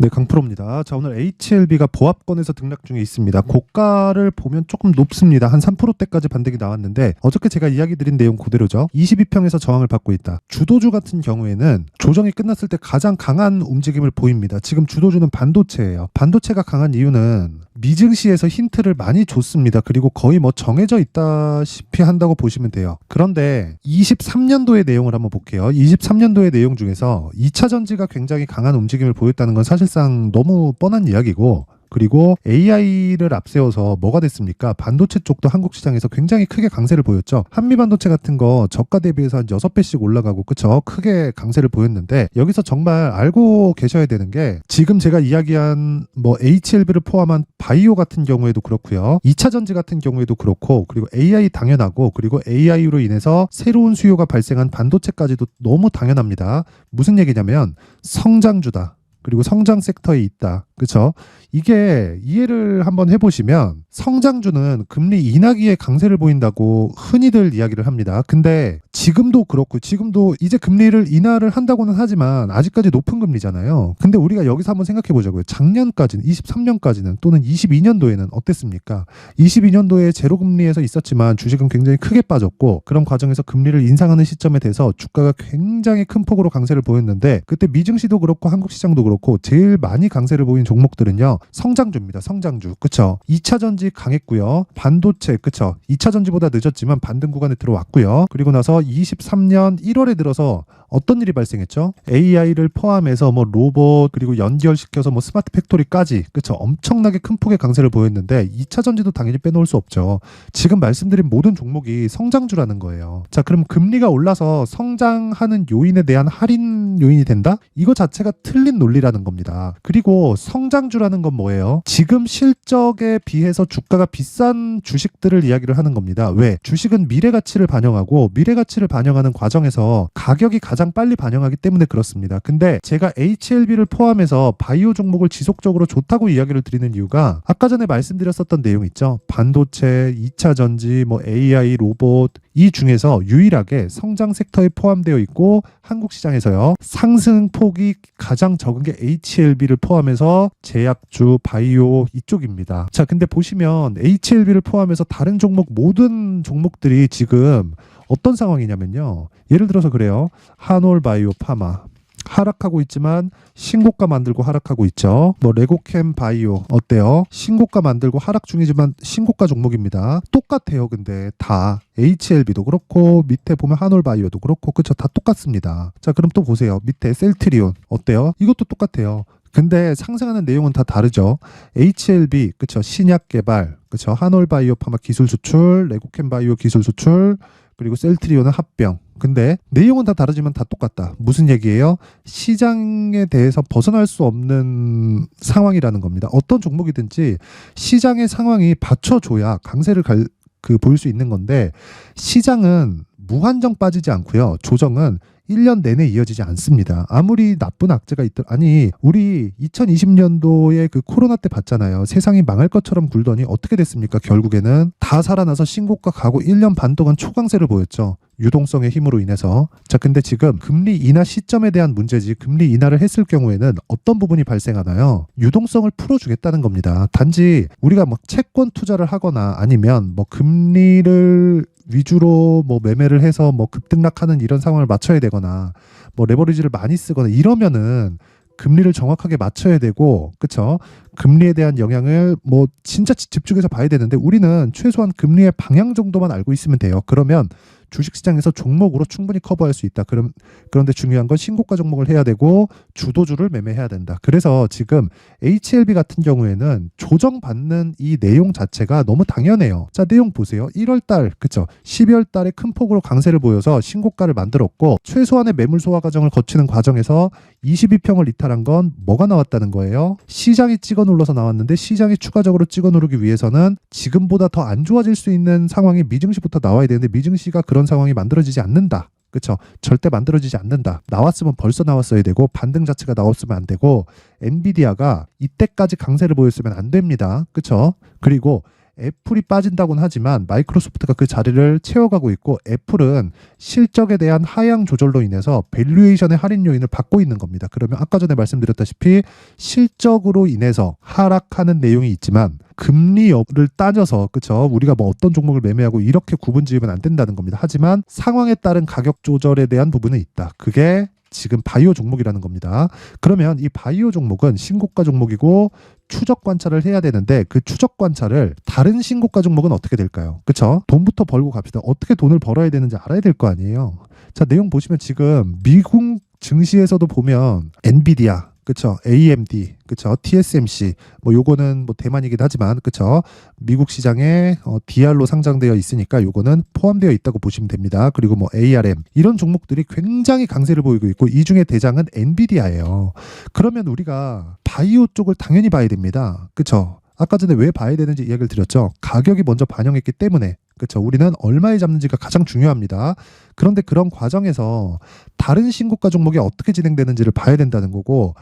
네, 강프로입니다. 자, 오늘 HLB가 보합권에서 등락 중에 있습니다. 고가를 보면 조금 높습니다. 한 3%대까지 반등이 나왔는데 어저께 제가 이야기 드린 내용 그대로죠. 22평에서 저항을 받고 있다. 주도주 같은 경우에는 조정이 끝났을 때 가장 강한 움직임을 보입니다. 지금 주도주는 반도체예요. 반도체가 강한 이유는 미증시에서 힌트를 많이 줬습니다. 그리고 거의 뭐 정해져 있다시피 한다고 보시면 돼요. 그런데 23년도의 내용을 한번 볼게요. 23년도의 내용 중에서 2차 전지가 굉장히 강한 움직임을 보였다는 건 사실상 너무 뻔한 이야기고, 그리고 AI를 앞세워서 뭐가 됐습니까? 반도체 쪽도 한국 시장에서 굉장히 크게 강세를 보였죠. 한미반도체 같은 거 저가 대비해서 한 6배씩 올라가고, 그쵸? 크게 강세를 보였는데, 여기서 정말 알고 계셔야 되는 게, 지금 제가 이야기한 뭐 HLB를 포함한 바이오 같은 경우에도 그렇고요. 2차 전지 같은 경우에도 그렇고, 그리고 AI 당연하고, 그리고 AI로 인해서 새로운 수요가 발생한 반도체까지도 너무 당연합니다. 무슨 얘기냐면 성장주다. 그리고 성장 섹터에 있다. 그렇죠? 이게 이해를 한번 해보시면 성장주는 금리 인하기에 강세를 보인다고 흔히들 이야기를 합니다. 근데 지금도 그렇고, 지금도 이제 금리를 인하를 한다고는 하지만 아직까지 높은 금리잖아요. 근데 우리가 여기서 한번 생각해 보자고요. 작년까지는, 23년까지는 또는 22년도에는 어땠습니까? 22년도에 제로금리에서 있었지만 주식은 굉장히 크게 빠졌고, 그런 과정에서 금리를 인상하는 시점에 대해서 주가가 굉장히 큰 폭으로 강세를 보였는데, 그때 미증시도 그렇고 한국 시장도 그렇고 제일 많이 강세를 보인 종목들은요, 성장주입니다. 성장주. 그쵸? 2차 전지 강했고요. 반도체. 그쵸? 2차 전지보다 늦었지만 반등 구간에 들어왔고요. 그리고 나서 23년 1월에 들어서 어떤 일이 발생했죠? AI를 포함해서 뭐 로봇, 그리고 연결시켜서 뭐 스마트 팩토리까지, 그쵸? 엄청나게 큰 폭의 강세를 보였는데 2차 전지도 당연히 빼놓을 수 없죠. 지금 말씀드린 모든 종목이 성장주라는 거예요. 자, 그럼 금리가 올라서 성장하는 요인에 대한 할인 요인이 된다? 이거 자체가 틀린 논리라는 겁니다. 그리고 성장주라는 건 뭐예요? 지금 실적에 비해서 주가가 비싼 주식들을 이야기를 하는 겁니다. 왜? 주식은 미래 가치를 반영하고, 미래 가치를 반영하는 과정에서 가격이 가장 빨리 반영하기 때문에 그렇습니다. 근데 제가 HLB를 포함해서 바이오 종목을 지속적으로 좋다고 이야기를 드리는 이유가, 아까 전에 말씀드렸었던 내용 있죠. 반도체, 2차 전지, 뭐 AI, 로봇, 이 중에서 유일하게 성장 섹터에 포함되어 있고, 한국 시장에서요, 상승폭이 가장 적은 게 HLB를 포함해서 제약주, 바이오 이쪽입니다. 자, 근데 보시면 HLB를 포함해서 다른 종목, 모든 종목들이 지금 어떤 상황이냐면요, 예를 들어서 그래요. 한올바이오 파마 하락하고 있지만 신고가 만들고 하락하고 있죠. 뭐 레고캠 바이오 어때요? 신고가 만들고 하락 중이지만 신고가 종목입니다. 똑같아요. 근데 다 HLB도 그렇고, 밑에 보면 한올바이오도 그렇고, 그쵸? 다 똑같습니다. 자, 그럼 또 보세요. 밑에 셀트리온 어때요? 이것도 똑같아요. 근데 상승하는 내용은 다 다르죠. HLB, 그쵸? 신약 개발, 그쵸? 한올바이오 파마 기술 수출, 레고캠 바이오 기술 수출, 그리고 셀트리온은 합병. 근데 내용은 다 다르지만 다 똑같다. 무슨 얘기예요? 시장에 대해서 벗어날 수 없는 상황이라는 겁니다. 어떤 종목이든지 시장의 상황이 받쳐줘야 강세를 보일 수 있는 건데, 시장은 무한정 빠지지 않고요. 조정은 1년 내내 이어지지 않습니다. 아무리 나쁜 악재가 아니, 우리 2020년도에 그 코로나 때 봤잖아요. 세상이 망할 것처럼 굴더니 어떻게 됐습니까? 결국에는 다 살아나서 신고가 가고 1년 반 동안 초강세를 보였죠. 유동성의 힘으로 인해서. 자, 근데 지금 금리 인하 시점에 대한 문제지, 금리 인하를 했을 경우에는 어떤 부분이 발생하나요? 유동성을 풀어주겠다는 겁니다. 단지 우리가 뭐 채권 투자를 하거나, 아니면 뭐 금리를 위주로 뭐 매매를 해서 뭐 급등락하는 이런 상황을 맞춰야 되거나, 뭐 레버리지를 많이 쓰거나 이러면은 금리를 정확하게 맞춰야 되고, 그쵸? 금리에 대한 영향을 뭐 진짜 집중해서 봐야 되는데, 우리는 최소한 금리의 방향 정도만 알고 있으면 돼요. 그러면 주식시장에서 종목으로 충분히 커버할 수 있다. 그런데 중요한 건 신고가 종목을 해야 되고 주도주를 매매해야 된다. 그래서 지금 HLB 같은 경우에는 조정받는 이 내용 자체가 너무 당연해요. 자, 내용 보세요. 1월달, 그쵸? 12월달에 큰 폭으로 강세를 보여서 신고가를 만들었고, 최소한의 매물 소화 과정을 거치는 과정에서 22평을 이탈한 건 뭐가 나왔다는 거예요? 시장이 찍어 눌러서 나왔는데, 시장이 추가적으로 찍어 누르기 위해서는 지금보다 더 안 좋아질 수 있는 상황이 미증시부터 나와야 되는데, 미증시가 그런 상황이 만들어지지 않는다. 그쵸? 절대 만들어지지 않는다. 나왔으면 벌써 나왔어야 되고, 반등 자체가 나왔으면 안 되고, 엔비디아가 이때까지 강세를 보였으면 안 됩니다. 그쵸? 그리고 애플이 빠진다고는 하지만 마이크로소프트가 그 자리를 채워가고 있고 애플은 실적에 대한 하향 조절로 인해서 밸류에이션의 할인 요인을 받고 있는 겁니다. 그러면 아까 전에 말씀드렸다시피 실적으로 인해서 하락하는 내용이 있지만 금리를 따져서 그쵸 우리가 뭐 어떤 종목을 매매하고 이렇게 구분 지으면 안 된다는 겁니다. 하지만 상황에 따른 가격 조절에 대한 부분은 있다. 그게 지금 바이오 종목이라는 겁니다. 그러면 이 바이오 종목은 신고가 종목이고 추적 관찰을 해야 되는데 그 추적 관찰을 다른 신고가 종목은 어떻게 될까요? 그쵸? 돈부터 벌고 갑시다. 어떻게 돈을 벌어야 되는지 알아야 될 거 아니에요. 자, 내용 보시면 지금 미국 증시에서도 보면 엔비디아 그쵸? AMD, 그쵸? TSMC, 뭐 요거는 뭐 대만이긴 하지만, 그쵸? 미국 시장에 DR로 상장되어 있으니까 요거는 포함되어 있다고 보시면 됩니다. 그리고 뭐 ARM 이런 종목들이 굉장히 강세를 보이고 있고 이 중에 대장은 엔비디아예요. 그러면 우리가 바이오 쪽을 당연히 봐야 됩니다. 그쵸? 아까 전에 왜 봐야 되는지 이야기를 드렸죠. 가격이 먼저 반영했기 때문에. 그렇죠. 우리는 얼마에 잡는지가 가장 중요합니다. 그런데 그런 과정에서 다른 신고가 종목이 어떻게 진행되는지를 봐야 된다는 거고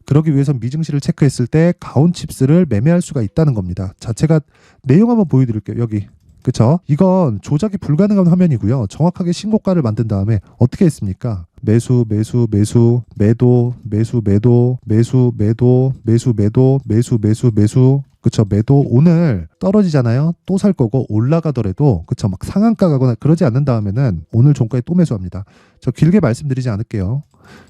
그러기 위해서 미증시를 체크했을 때 가온칩스를 매매할 수가 있다는 겁니다. 자, 제가 내용 한번 보여드릴게요. 여기. 그렇죠? 이건 조작이 불가능한 화면이고요. 정확하게 신고가를 만든 다음에 어떻게 했습니까? 매수, 매수, 매수, 매도, 매수, 매도, 매수, 매도, 매수, 매도, 매수, 매수, 매수. 그쵸? 매도 오늘 떨어지잖아요. 또 살 거고 올라가더라도 그쵸? 막 상한가 가거나 그러지 않는 다음에는 오늘 종가에 또 매수합니다. 저 길게 말씀드리지 않을게요.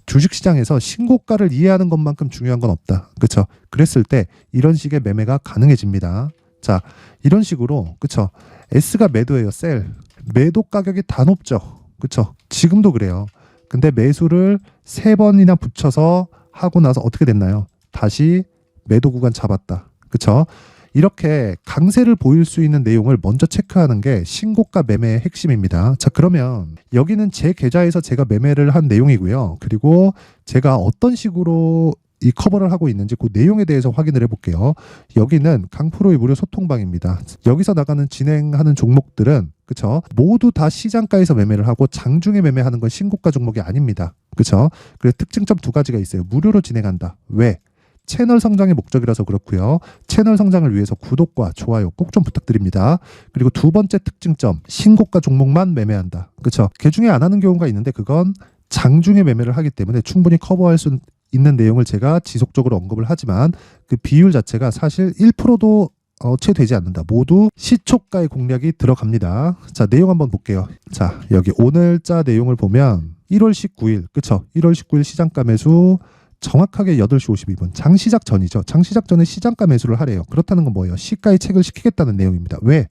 주식시장에서 신고가를 이해하는 것만큼 중요한 건 없다. 그쵸? 그랬을 때 이런 식의 매매가 가능해집니다. 자, 이런 식으로 그쵸? S가 매도예요. 셀. 매도 가격이 다 높죠. 그쵸? 지금도 그래요. 근데 매수를 3번이나 붙여서 하고 나서 어떻게 됐나요? 다시 매도 구간 잡았다. 그쵸? 이렇게 강세를 보일 수 있는 내용을 먼저 체크하는 게 신고가 매매의 핵심입니다. 자, 그러면 여기는 제 계좌에서 제가 매매를 한 내용이고요. 그리고 제가 어떤 식으로 이 커버를 하고 있는지 그 내용에 대해서 확인을 해볼게요. 여기는 강프로의 무료 소통방입니다. 여기서 나가는 진행하는 종목들은 그쵸? 모두 다 시장가에서 매매를 하고 장중에 매매하는 건 신고가 종목이 아닙니다. 그쵸? 그래서 특징점 2가지가 있어요. 무료로 진행한다. 왜? 채널 성장의 목적이라서 그렇고요. 채널 성장을 위해서 구독과 좋아요 꼭 좀 부탁드립니다. 그리고 2번째 특징점, 신고가 종목만 매매한다. 그렇죠? 개중에 안 하는 경우가 있는데 그건 장중에 매매를 하기 때문에 충분히 커버할 수 있는 내용을 제가 지속적으로 언급을 하지만 그 비율 자체가 사실 1%도 채 되지 않는다. 모두 시초가의 공략이 들어갑니다. 자, 내용 한번 볼게요. 자, 여기 오늘자 내용을 보면 1월 19일, 그쵸? 1월 19일 시장가 매수 정확하게 8시 52분 장시작 전이죠. 장시작 전에 시장가 매수를 하래요. 그렇다는 건 뭐예요? 시가의 책을 시키겠다는 내용입니다. 왜?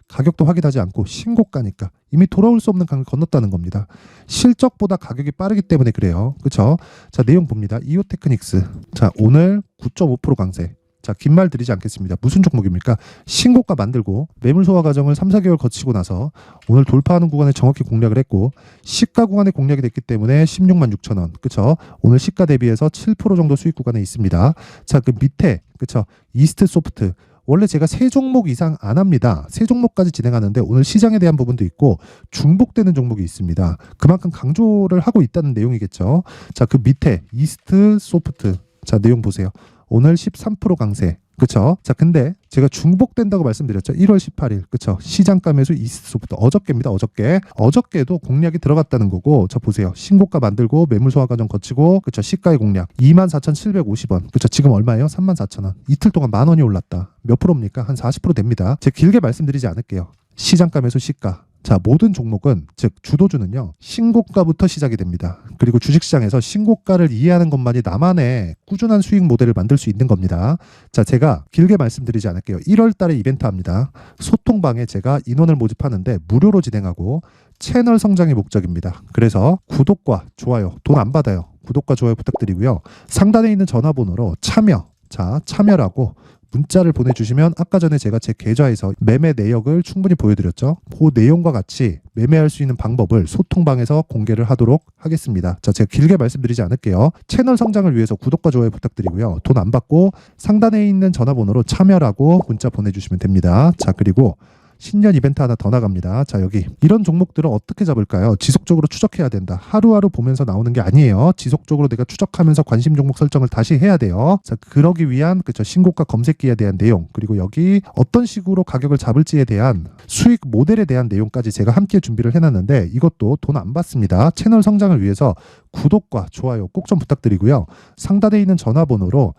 가격도 확인하지 않고 신고가니까 이미 돌아올 수 없는 강을 건넜다는 겁니다. 실적보다 가격이 빠르기 때문에 그래요. 그렇죠? 자, 내용 봅니다. 이오테크닉스. 자, 오늘 9.5% 강세. 자, 긴 말 드리지 않겠습니다. 무슨 종목입니까? 신고가 만들고 매물 소화 과정을 3, 4개월 거치고 나서 오늘 돌파하는 구간에 정확히 공략을 했고 시가 구간에 공략이 됐기 때문에 16만 6천 원. 그쵸? 오늘 시가 대비해서 7% 정도 수익 구간에 있습니다. 자, 그 밑에 그쵸? 이스트 소프트. 원래 제가 3종목 이상 안 합니다. 3종목까지 진행하는데 오늘 시장에 대한 부분도 있고 중복되는 종목이 있습니다. 그만큼 강조를 하고 있다는 내용이겠죠. 자, 그 밑에 이스트 소프트. 자, 내용 보세요. 오늘 13% 강세. 그쵸? 자, 근데 제가 중복된다고 말씀드렸죠. 1월 18일. 그쵸? 시장가 매수 이스트소프트. 어저께입니다. 어저께. 어저께도 공략이 들어갔다는 거고, 저 보세요. 신고가 만들고 매물 소화 과정 거치고, 그쵸? 시가의 공략. 24,750원. 그쵸? 지금 얼마예요? 34,000원. 이틀 동안 10,000원이 올랐다. 몇 프로입니까? 한 40% 됩니다. 제가 길게 말씀드리지 않을게요. 시장가 매수 시가. 자, 모든 종목은 즉 주도주는요 신고가부터 시작이 됩니다. 그리고 주식시장에서 신고가를 이해하는 것만이 나만의 꾸준한 수익 모델을 만들 수 있는 겁니다. 자, 제가 길게 말씀드리지 않을게요. 1월 달에 이벤트 합니다. 소통방에 제가 인원을 모집하는데 무료로 진행하고 채널 성장이 목적입니다. 그래서 구독과 좋아요 돈 안 받아요. 구독과 좋아요 부탁드리고요. 상단에 있는 전화번호로 참여. 자, 참여라고 문자를 보내주시면 아까 전에 제가 제 계좌에서 매매 내역을 충분히 보여드렸죠. 그 내용과 같이 매매할 수 있는 방법을 소통방에서 공개를 하도록 하겠습니다. 자, 제가 길게 말씀드리지 않을게요. 채널 성장을 위해서 구독과 좋아요 부탁드리고요. 돈 안 받고 상단에 있는 전화번호로 참여라고 문자 보내주시면 됩니다. 자, 그리고 신년 이벤트 하나 더 나갑니다. 자, 여기 이런 종목들은 어떻게 잡을까요? 지속적으로 추적해야 된다. 하루하루 보면서 나오는 게 아니에요. 지속적으로 내가 추적하면서 관심 종목 설정을 다시 해야 돼요. 자, 그러기 위한 그쵸 신고가 검색기에 대한 내용, 그리고 여기 어떤 식으로 가격을 잡을지에 대한 수익 모델에 대한 내용까지 제가 함께 준비를 해놨는데, 이것도 돈 안 받습니다. 채널 성장을 위해서 구독과 좋아요 꼭 좀 부탁드리고요. 상단에 있는 전화번호로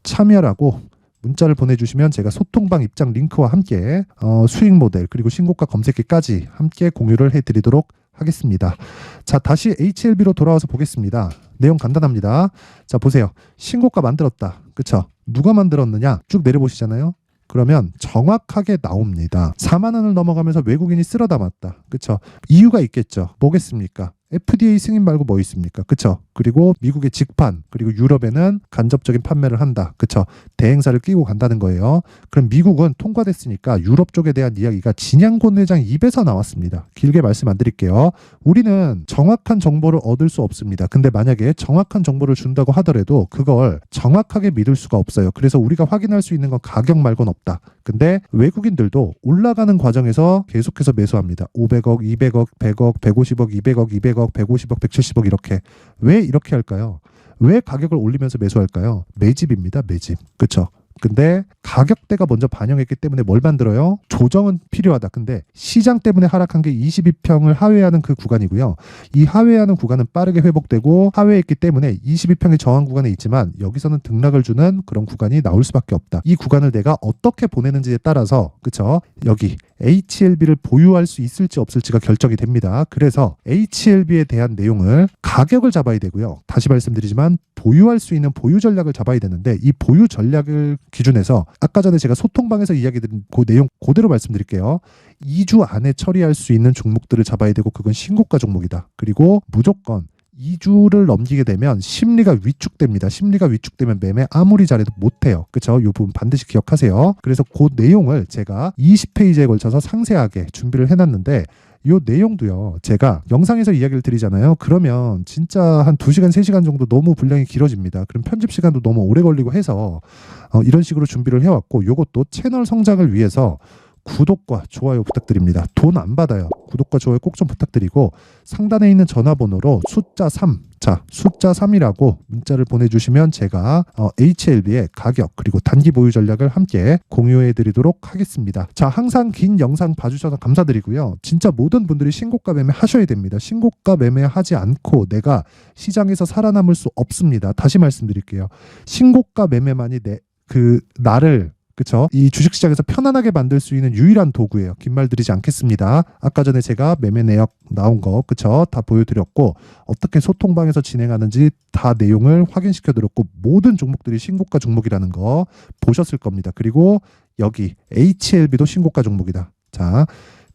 참여라고 문자를 보내주시면 제가 소통방 입장 링크와 함께 수익 모델 그리고 신고가 검색기까지 함께 공유를 해드리도록 하겠습니다. 자, 다시 HLB로 돌아와서 보겠습니다. 내용 간단합니다. 자, 보세요. 신고가 만들었다. 그쵸? 누가 만들었느냐? 쭉 내려보시잖아요. 그러면 정확하게 나옵니다. 4만 원을 넘어가면서 외국인이 쓸어 담았다. 그쵸? 이유가 있겠죠. 뭐겠습니까? FDA 승인 말고 뭐 있습니까? 그쵸? 그리고 미국의 직판, 그리고 유럽에는 간접적인 판매를 한다. 그쵸? 대행사를 끼고 간다는 거예요. 그럼 미국은 통과됐으니까 유럽 쪽에 대한 이야기가 진양권 회장 입에서 나왔습니다. 길게 말씀 안 드릴게요. 우리는 정확한 정보를 얻을 수 없습니다. 근데 만약에 정확한 정보를 준다고 하더라도 그걸 정확하게 믿을 수가 없어요. 그래서 우리가 확인할 수 있는 건 가격 말고는 없다. 근데 외국인들도 올라가는 과정에서 계속해서 매수합니다. 500억, 200억, 100억, 150억, 200억, 200억, 150억, 170억 이렇게. 왜 이렇게 할까요? 왜 가격을 올리면서 매수할까요? 매집입니다. 매집. 그쵸? 근데 가격대가 먼저 반영했기 때문에 뭘 만들어요? 조정은 필요하다. 근데 시장 때문에 하락한 게 22평을 하회하는 그 구간이고요. 이 하회하는 구간은 빠르게 회복되고 하회했기 때문에 22평의 저항 구간에 있지만 여기서는 등락을 주는 그런 구간이 나올 수밖에 없다. 이 구간을 내가 어떻게 보내는지에 따라서 그쵸? 여기 HLB를 보유할 수 있을지 없을지가 결정이 됩니다. 그래서 HLB에 대한 내용을 가격을 잡아야 되고요. 다시 말씀드리지만 보유할 수 있는 보유 전략을 잡아야 되는데 이 보유 전략을 기준해서 아까 전에 제가 소통방에서 이야기 드린 그 내용 그대로 말씀드릴게요. 2주 안에 처리할 수 있는 종목들을 잡아야 되고 그건 신고가 종목이다. 그리고 무조건 2주를 넘기게 되면 심리가 위축됩니다. 심리가 위축되면 매매 아무리 잘해도 못해요. 그렇죠? 이 부분 반드시 기억하세요. 그래서 그 내용을 제가 20페이지에 걸쳐서 상세하게 준비를 해놨는데 이 내용도요. 제가 영상에서 이야기를 드리잖아요. 그러면 진짜 한 2시간, 3시간 정도 너무 분량이 길어집니다. 그럼 편집 시간도 너무 오래 걸리고 해서 이런 식으로 준비를 해왔고 이것도 채널 성장을 위해서 구독과 좋아요 부탁드립니다. 돈 안 받아요. 구독과 좋아요 꼭 좀 부탁드리고 상단에 있는 전화번호로 숫자 3, 자 숫자 3이라고 문자를 보내주시면 제가 HLB의 가격 그리고 단기 보유 전략을 함께 공유해 드리도록 하겠습니다. 자, 항상 긴 영상 봐주셔서 감사드리고요. 진짜 모든 분들이 신고가 매매 하셔야 됩니다. 신고가 매매하지 않고 내가 시장에서 살아남을 수 없습니다. 다시 말씀드릴게요. 신고가 매매만이 나를 그쵸? 이 주식시장에서 편안하게 만들 수 있는 유일한 도구예요. 긴 말 드리지 않겠습니다. 아까 전에 제가 매매 내역 나온 거 그쵸? 다 보여드렸고 어떻게 소통방에서 진행하는지 다 내용을 확인시켜드렸고 모든 종목들이 신고가 종목이라는 거 보셨을 겁니다. 그리고 여기 HLB도 신고가 종목이다. 자,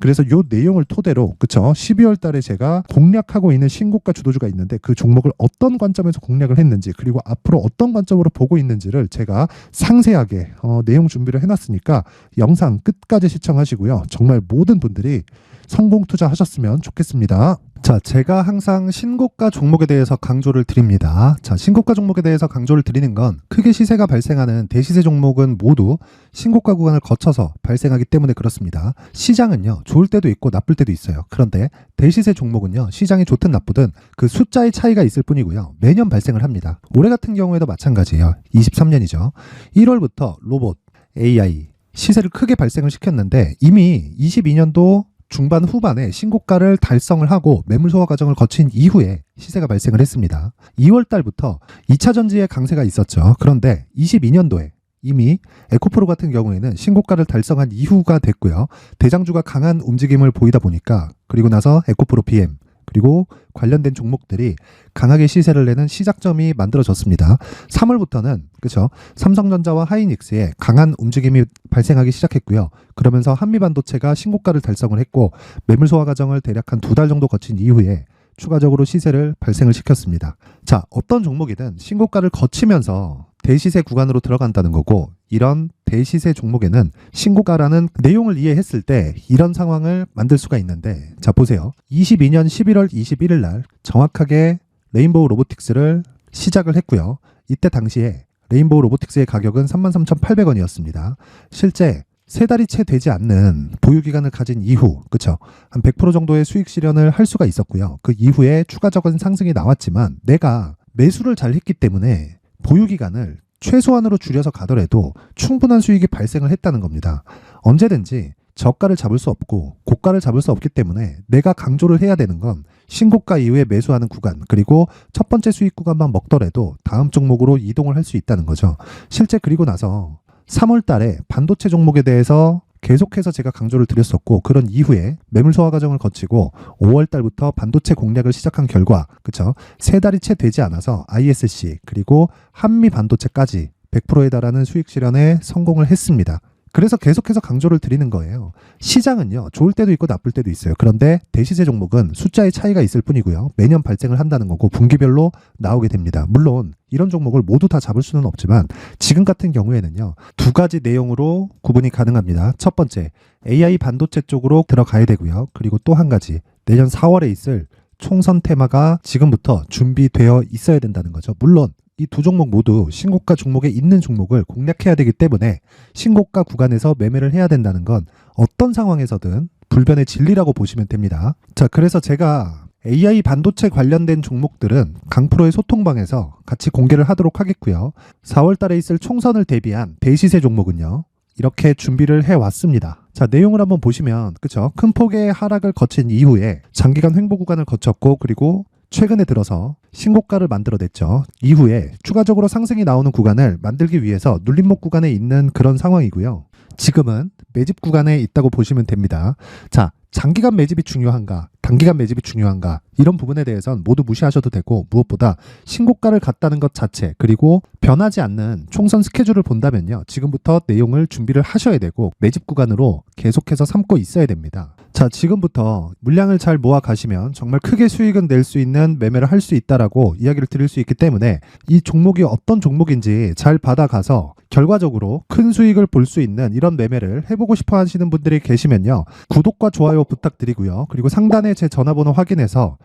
그래서 요 내용을 토대로 그쵸 12월 달에 제가 공략하고 있는 신고가 주도주가 있는데 그 종목을 어떤 관점에서 공략을 했는지 그리고 앞으로 어떤 관점으로 보고 있는지를 제가 상세하게 내용 준비를 해놨으니까 영상 끝까지 시청하시고요. 정말 모든 분들이 성공 투자하셨으면 좋겠습니다. 자, 제가 항상 신고가 종목에 대해서 강조를 드립니다. 자, 신고가 종목에 대해서 강조를 드리는 건 크게 시세가 발생하는 대시세 종목은 모두 신고가 구간을 거쳐서 발생하기 때문에 그렇습니다. 시장은요, 좋을 때도 있고 나쁠 때도 있어요. 그런데 대시세 종목은요, 시장이 좋든 나쁘든 그 숫자의 차이가 있을 뿐이고요. 매년 발생을 합니다. 올해 같은 경우에도 마찬가지예요. 23년이죠. 1월부터 로봇, AI, 시세를 크게 발생을 시켰는데 이미 22년도 중반 후반에 신고가를 달성을 하고 매물 소화 과정을 거친 이후에 시세가 발생을 했습니다. 2월 달부터 2차 전지의 강세가 있었죠. 그런데 22년도에 이미 에코프로 같은 경우에는 신고가를 달성한 이후가 됐고요. 대장주가 강한 움직임을 보이다 보니까 그리고 나서 에코프로 BM 그리고 관련된 종목들이 강하게 시세를 내는 시작점이 만들어졌습니다. 3월부터는 그렇죠. 삼성전자와 하이닉스의 강한 움직임이 발생하기 시작했고요. 그러면서 한미반도체가 신고가를 달성을 했고 매물 소화 과정을 대략 한 2달 정도 거친 이후에 추가적으로 시세를 발생을 시켰습니다. 자, 어떤 종목이든 신고가를 거치면서 대시세 구간으로 들어간다는 거고 이런 대시세 종목에는 신고가라는 내용을 이해했을 때 이런 상황을 만들 수가 있는데 자, 보세요. 22년 11월 21일 날 정확하게 레인보우 로보틱스를 시작을 했고요. 이때 당시에 레인보우 로보틱스의 가격은 33,800원이었습니다. 실제 3달이 채 되지 않는 보유기간을 가진 이후, 그쵸? 한 100% 정도의 수익 실현을 할 수가 있었고요. 그 이후에 추가적인 상승이 나왔지만 내가 매수를 잘 했기 때문에 보유기간을 최소한으로 줄여서 가더라도 충분한 수익이 발생을 했다는 겁니다. 언제든지 저가를 잡을 수 없고 고가를 잡을 수 없기 때문에 내가 강조를 해야 되는 건 신고가 이후에 매수하는 구간, 그리고 첫 번째 수익 구간만 먹더라도 다음 종목으로 이동을 할 수 있다는 거죠. 실제 그리고 나서 3월 달에 반도체 종목에 대해서 계속해서 제가 강조를 드렸었고, 그런 이후에 매물 소화 과정을 거치고 5월 달부터 반도체 공략을 시작한 결과, 그쵸? 3달이 채 되지 않아서 ISC 그리고 한미 반도체까지 100%에 달하는 수익 실현에 성공을 했습니다. 그래서 계속해서 강조를 드리는 거예요. 시장은요, 좋을 때도 있고 나쁠 때도 있어요. 그런데 대시세 종목은 숫자의 차이가 있을 뿐이고요. 매년 발생을 한다는 거고 분기별로 나오게 됩니다. 물론 이런 종목을 모두 다 잡을 수는 없지만 지금 같은 경우에는요, 2가지 내용으로 구분이 가능합니다. 첫 번째, AI 반도체 쪽으로 들어가야 되고요. 그리고 또 한 가지, 내년 4월에 있을 총선 테마가 지금부터 준비되어 있어야 된다는 거죠. 물론 이 두 종목 모두 신고가 종목에 있는 종목을 공략해야 되기 때문에 신고가 구간에서 매매를 해야 된다는 건 어떤 상황에서든 불변의 진리라고 보시면 됩니다. 자, 그래서 제가 AI 반도체 관련된 종목들은 강프로의 소통방에서 같이 공개를 하도록 하겠고요. 4월 달에 있을 총선을 대비한 대시세 종목은요, 이렇게 준비를 해왔습니다. 자, 내용을 한번 보시면, 그쵸? 큰 폭의 하락을 거친 이후에 장기간 횡보 구간을 거쳤고, 그리고 최근에 들어서 신고가를 만들어냈죠. 이후에 추가적으로 상승이 나오는 구간을 만들기 위해서 눌림목 구간에 있는 그런 상황이고요. 지금은 매집 구간에 있다고 보시면 됩니다. 자, 장기간 매집이 중요한가, 단기간 매집이 중요한가, 이런 부분에 대해서는 모두 무시하셔도 되고, 무엇보다 신고가를 갔다는 것 자체, 그리고 변하지 않는 총선 스케줄을 본다면요, 지금부터 내용을 준비를 하셔야 되고 매집 구간으로 계속해서 삼고 있어야 됩니다. 자, 지금부터 물량을 잘 모아 가시면 정말 크게 수익은 낼 수 있는 매매를 할 수 있다라고 이야기를 드릴 수 있기 때문에 이 종목이 어떤 종목인지 잘 받아가서 결과적으로 큰 수익을 볼 수 있는 이런 매매를 해보고 싶어 하시는 분들이 계시면요, 구독과 좋아요 부탁드리고요. 그리고 상단에 제 전화번호 확인해서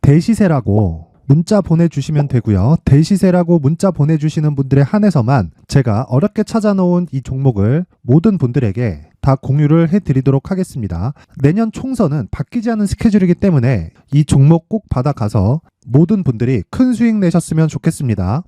대시세라고 문자 보내주시면 되고요. 대시세라고 문자 보내주시는 분들에 한해서만 제가 어렵게 찾아놓은 이 종목을 모든 분들에게 다 공유를 해드리도록 하겠습니다. 내년 총선은 바뀌지 않은 스케줄이기 때문에 이 종목 꼭 받아가서 모든 분들이 큰 수익 내셨으면 좋겠습니다.